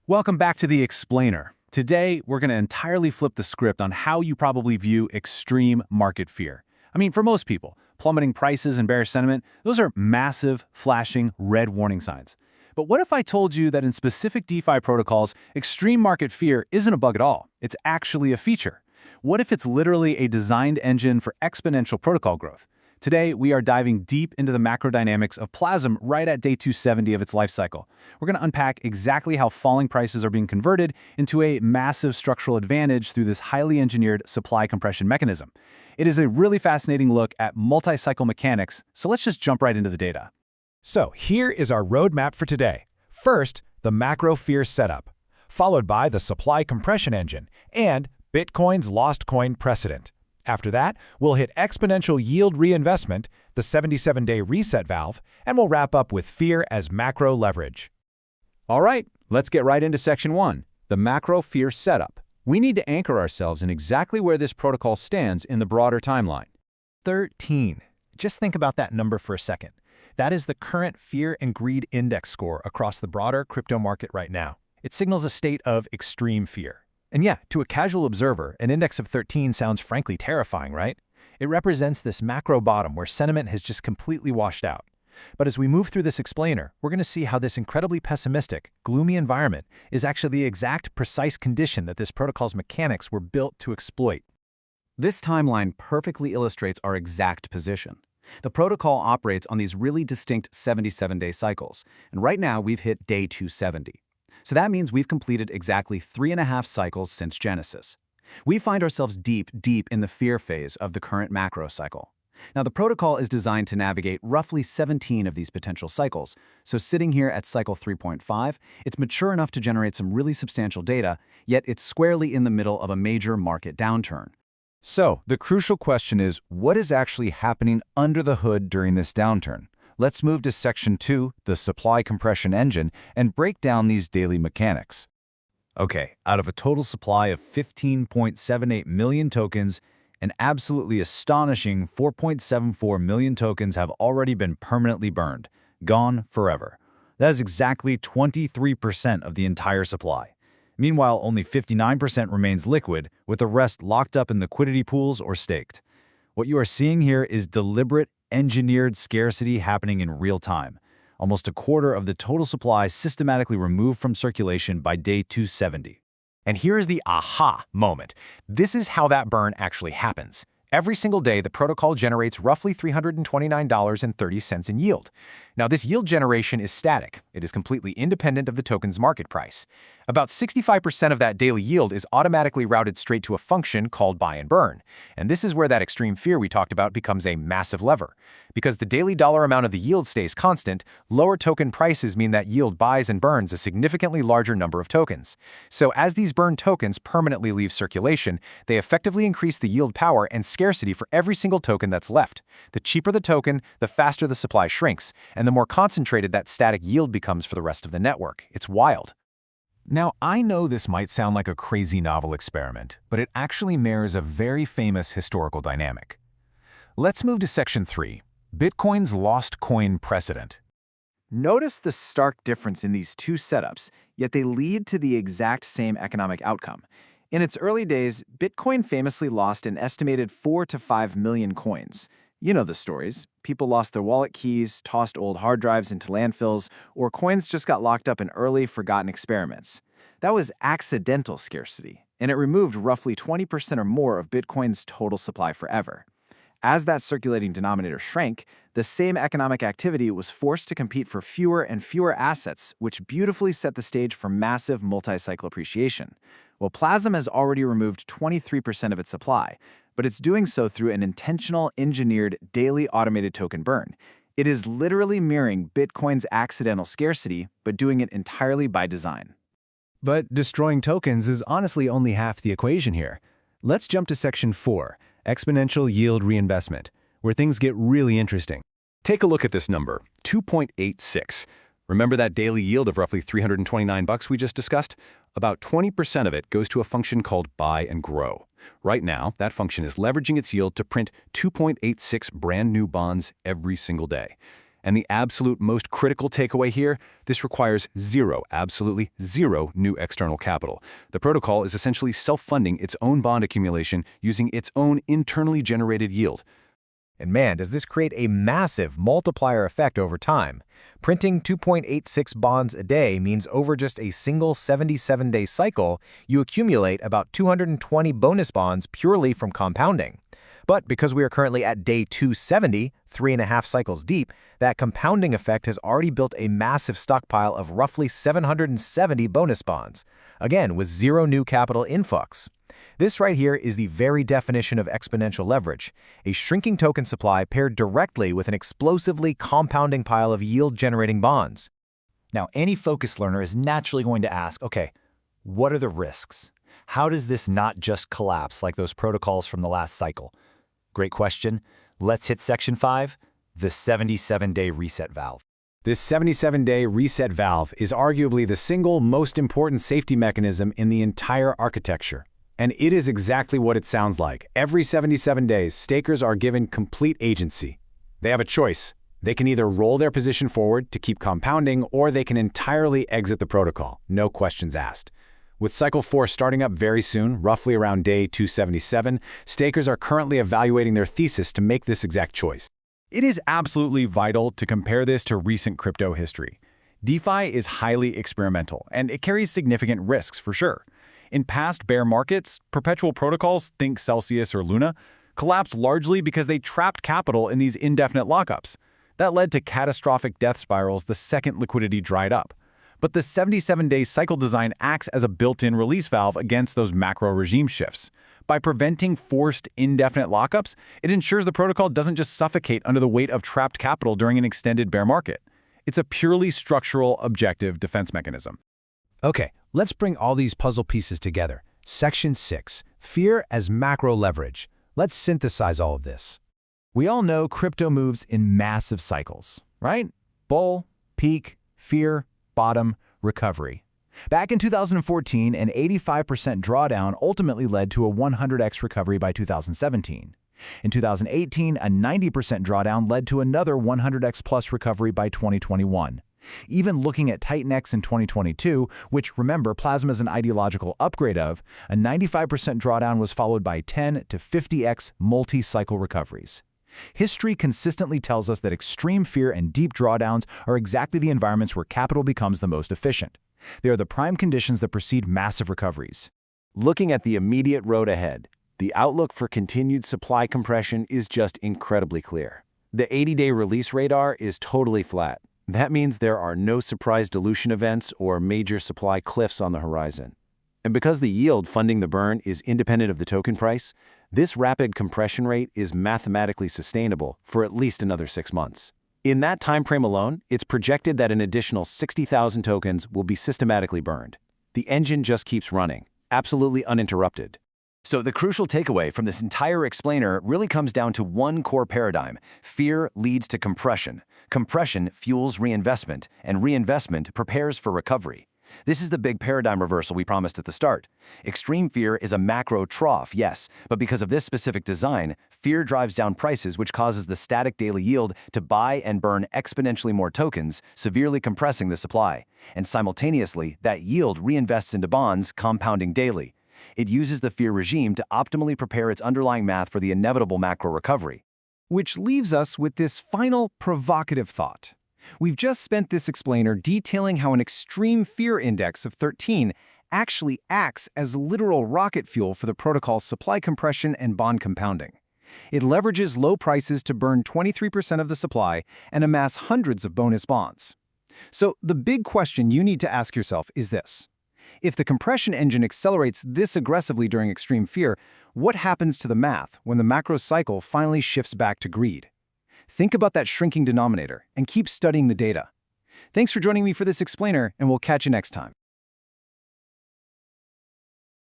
Welcome back to The Explainer. Today, we're going to entirely flip the script on how you probably view extreme market fear. I mean, for most people, plummeting prices and bearish sentiment, those are massive, flashing, red warning signs. But what if I told you that in specific DeFi protocols, extreme market fear isn't a bug at all? It's actually a feature. What if it's literally a designed engine for exponential protocol growth? Today, we are diving deep into the macro dynamics of PLAZM right at day 270 of its life cycle. We're going to unpack exactly how falling prices are being converted into a massive structural advantage through this highly engineered supply compression mechanism. It is a really fascinating look at multi-cycle mechanics, so let's just jump right into the data. So here is our roadmap for today. First, the macro fear setup, followed by the supply compression engine and Bitcoin's lost coin precedent. After that, we'll hit exponential yield reinvestment, the 77-day reset valve, and we'll wrap up with fear as macro leverage. All right, let's get right into section 1, the macro fear setup. We need to anchor ourselves in exactly where this protocol stands in the broader timeline. 13. Just think about that number for a second. That is the current fear and greed index score across the broader crypto market right now. It signals a state of extreme fear. And yeah, to a casual observer, an index of 13 sounds frankly terrifying, right? It represents this macro bottom where sentiment has just completely washed out. But as we move through this explainer, we're going to see how this incredibly pessimistic, gloomy environment is actually the exact precise condition that this protocol's mechanics were built to exploit. This timeline perfectly illustrates our exact position. The protocol operates on these really distinct 77-day cycles, and right now we've hit day 270. So that means we've completed exactly 3.5 cycles since Genesis. We find ourselves deep in the fear phase of the current macro cycle. Now, the protocol is designed to navigate roughly 17 of these potential cycles, so sitting here at cycle 3.5, it's mature enough to generate some really substantial data, yet it's squarely in the middle of a major market downturn. So, the crucial question is, what is actually happening under the hood during this downturn? Let's move to section 2, the supply compression engine, and break down these daily mechanics. Okay, out of a total supply of 15.78 million tokens, an absolutely astonishing 4.74 million tokens have already been permanently burned, gone forever. That is exactly 23% of the entire supply. Meanwhile, only 59% remains liquid, with the rest locked up in liquidity pools or staked. What you are seeing here is deliberate, engineered scarcity happening in real time. Almost a quarter of the total supply systematically removed from circulation by day 270. And here is the aha moment. This is how that burn actually happens. Every single day, the protocol generates roughly $329.30 in yield. Now, this yield generation is static. It is completely independent of the token's market price. About 65% of that daily yield is automatically routed straight to a function called buy and burn. And this is where that extreme fear we talked about becomes a massive lever. Because the daily dollar amount of the yield stays constant, lower token prices mean that yield buys and burns a significantly larger number of tokens. So as these burned tokens permanently leave circulation, they effectively increase the yield power and scarcity for every single token that's left. The cheaper the token, the faster the supply shrinks, and the more concentrated that static yield becomes for the rest of the network. It's wild. Now, I know this might sound like a crazy novel experiment, but it actually mirrors a very famous historical dynamic. Let's move to section 3, Bitcoin's lost coin precedent. Notice the stark difference in these two setups, yet they lead to the exact same economic outcome. In its early days, Bitcoin famously lost an estimated 4 to 5 million coins. You know the stories. People lost their wallet keys, tossed old hard drives into landfills, or coins just got locked up in early, forgotten experiments. That was accidental scarcity, and it removed roughly 20% or more of Bitcoin's total supply forever. As that circulating denominator shrank, the same economic activity was forced to compete for fewer and fewer assets, which beautifully set the stage for massive multi-cycle appreciation. Well, PLAZM has already removed 23% of its supply, but it's doing so through an intentional, engineered, daily automated token burn. It is literally mirroring Bitcoin's accidental scarcity, but doing it entirely by design. But destroying tokens is honestly only half the equation here. Let's jump to section 4, exponential yield reinvestment, where things get really interesting. Take a look at this number, 2.86. Remember that daily yield of roughly $329 we just discussed? About 20% of it goes to a function called buy and grow. Right now, that function is leveraging its yield to print 2.86 brand new bonds every single day. And the absolute most critical takeaway here, this requires absolutely zero new external capital. The protocol is essentially self-funding its own bond accumulation using its own internally generated yield. And man, does this create a massive multiplier effect over time. Printing 2.86 bonds a day means over just a single 77-day cycle, you accumulate about 220 bonus bonds purely from compounding. But because we are currently at day 270, 3.5 cycles deep, that compounding effect has already built a massive stockpile of roughly 770 bonus bonds, again with zero new capital influx. This right here is the very definition of exponential leverage, a shrinking token supply paired directly with an explosively compounding pile of yield-generating bonds. Now, any focused learner is naturally going to ask, okay, what are the risks? How does this not just collapse like those protocols from the last cycle? Great question. Let's hit Section 5, the 77-day reset valve. This 77-day reset valve is arguably the single most important safety mechanism in the entire architecture. And it is exactly what it sounds like. Every 77 days, stakers are given complete agency. They have a choice. They can either roll their position forward to keep compounding, or they can entirely exit the protocol, no questions asked. With Cycle 4 starting up very soon, roughly around day 277, stakers are currently evaluating their thesis to make this exact choice. It is absolutely vital to compare this to recent crypto history. DeFi is highly experimental, and it carries significant risks for sure. In past bear markets, perpetual protocols, think Celsius or Luna, collapsed largely because they trapped capital in these indefinite lockups. That led to catastrophic death spirals the second liquidity dried up. But the 77-day cycle design acts as a built-in release valve against those macro regime shifts. By preventing forced indefinite lockups, it ensures the protocol doesn't just suffocate under the weight of trapped capital during an extended bear market. It's a purely structural, objective defense mechanism. Okay, let's bring all these puzzle pieces together. Section 6, fear as macro leverage. Let's synthesize all of this. We all know crypto moves in massive cycles, right? Bull, peak, fear, bottom, recovery. Back in 2014, an 85% drawdown ultimately led to a 100x recovery by 2017. In 2018, a 90% drawdown led to another 100x plus recovery by 2021. Even looking at Titan X in 2022, which remember PLAZM is an ideological upgrade of, a 95% drawdown was followed by 10 to 50x multi-cycle recoveries. History consistently tells us that extreme fear and deep drawdowns are exactly the environments where capital becomes the most efficient. They are the prime conditions that precede massive recoveries. Looking at the immediate road ahead, the outlook for continued supply compression is just incredibly clear. The 80-day release radar is totally flat. That means there are no surprise dilution events or major supply cliffs on the horizon. And because the yield funding the burn is independent of the token price, this rapid compression rate is mathematically sustainable for at least another 6 months. In that time frame alone, it's projected that an additional 60,000 tokens will be systematically burned. The engine just keeps running, absolutely uninterrupted. So the crucial takeaway from this entire explainer really comes down to one core paradigm. Fear leads to compression. Compression fuels reinvestment, and reinvestment prepares for recovery. This is the big paradigm reversal we promised at the start. Extreme fear is a macro trough, yes, but because of this specific design, fear drives down prices, which causes the static daily yield to buy and burn exponentially more tokens, severely compressing the supply. And simultaneously, that yield reinvests into bonds, compounding daily. It uses the fear regime to optimally prepare its underlying math for the inevitable macro recovery. Which leaves us with this final provocative thought. We've just spent this explainer detailing how an extreme fear index of 13 actually acts as literal rocket fuel for the protocol's supply compression and bond compounding. It leverages low prices to burn 23% of the supply and amass hundreds of bonus bonds. So the big question you need to ask yourself is this. If the compression engine accelerates this aggressively during extreme fear, what happens to the math when the macro cycle finally shifts back to greed? Think about that shrinking denominator and keep studying the data. Thanks for joining me for this explainer, and we'll catch you next time.